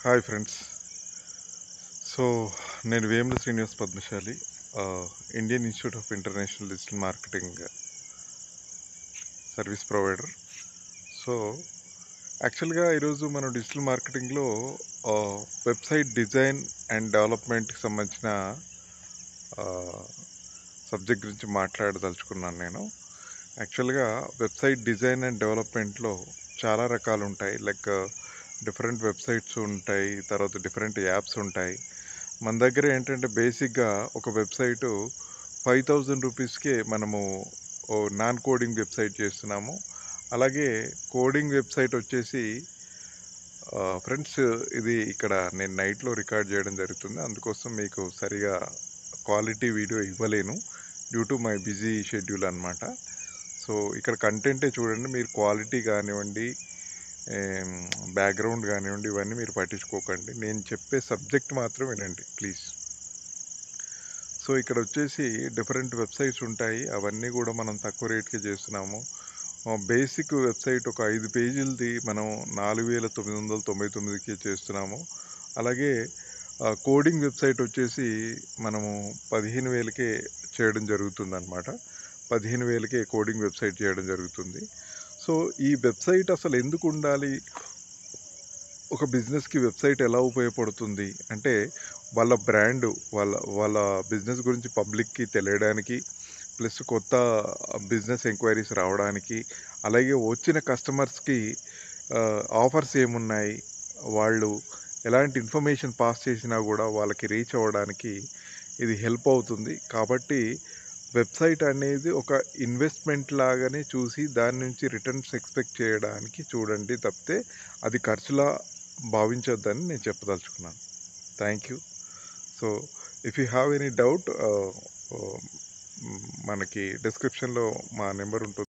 Hi friends. So నేను Vemula Srinivas Padmashali, Indian institute of international digital marketing service provider. So యాక్చువల్గా ఈరోజు మనం డిజిటల్ మార్కెటింగ్లో వెబ్సైట్ డిజైన్ అండ్ డెవలప్మెంట్కి సంబంధించిన సబ్జెక్ట్ గురించి మాట్లాడదలుచుకున్నాను. నేను యాక్చువల్గా వెబ్సైట్ డిజైన్ అండ్ డెవలప్మెంట్లో చాలా రకాలు ఉంటాయి. లైక్ డిఫరెంట్ వెబ్సైట్స్ ఉంటాయి, తర్వాత డిఫరెంట్ యాప్స్ ఉంటాయి. మన దగ్గర ఏంటంటే బేసిక్గా ఒక వెబ్సైటు 5000 రూపీస్కే మనము నాన్ కోడింగ్ వెబ్సైట్ చేస్తున్నాము. అలాగే కోడింగ్ వెబ్సైట్ వచ్చేసి ఫ్రెండ్స్, ఇది ఇక్కడ నేను నైట్లో రికార్డ్ చేయడం జరుగుతుంది, అందుకోసం మీకు సరిగా క్వాలిటీ వీడియో ఇవ్వలేను due to my busy schedule అనమాట. సో ఇక్కడ కంటెంటే చూడండి, మీరు క్వాలిటీ కానివ్వండి, బ్యాక్గ్రౌండ్ కానివ్వండి, ఇవన్నీ మీరు పట్టించుకోకండి. నేను చెప్పే సబ్జెక్ట్ మాత్రం వినండి ప్లీజ్. సో ఇక్కడ వచ్చేసి డిఫరెంట్ వెబ్సైట్స్ ఉంటాయి, అవన్నీ కూడా మనం తక్కువ రేట్కి చేస్తున్నాము. బేసిక్ వెబ్సైట్ ఒక 5 పేజీలది మనం 4999కి చేస్తున్నాము. అలాగే కోడింగ్ వెబ్సైట్ వచ్చేసి మనము 15,000కే చేయడం జరుగుతుంది అనమాట. 15,000కే కోడింగ్ వెబ్సైట్ చేయడం జరుగుతుంది. సో ఈ వెబ్సైట్ అసలు ఎందుకు ఉండాలి, ఒక బిజినెస్కి వెబ్సైట్ ఎలా ఉపయోగపడుతుంది అంటే, వాళ్ళ బ్రాండ్, వాళ్ళ బిజినెస్ గురించి పబ్లిక్కి తెలియడానికి, ప్లస్ కొత్త బిజినెస్ ఎంక్వైరీస్ రావడానికి, అలాగే వచ్చిన కస్టమర్స్కి ఆఫర్స్ ఏమున్నాయి, వాళ్ళు ఎలాంటి ఇన్ఫర్మేషన్ పాస్ చేసినా కూడా వాళ్ళకి రీచ్ అవ్వడానికి ఇది హెల్ప్ అవుతుంది. కాబట్టి వెబ్సైట్ అనేది ఒక ఇన్వెస్ట్మెంట్ లాగానే చూసి దాని నుంచి రిటర్న్స్ ఎక్స్పెక్ట్ చేయడానికి చూడండి తప్పితే అది ఖర్చులా భావించొద్దని నేను చెప్పదలుచుకున్నాను. Thank you. So if you have any doubt, మనకి డిస్క్రిప్షన్లో మా నెంబర్ ఉంటుంది.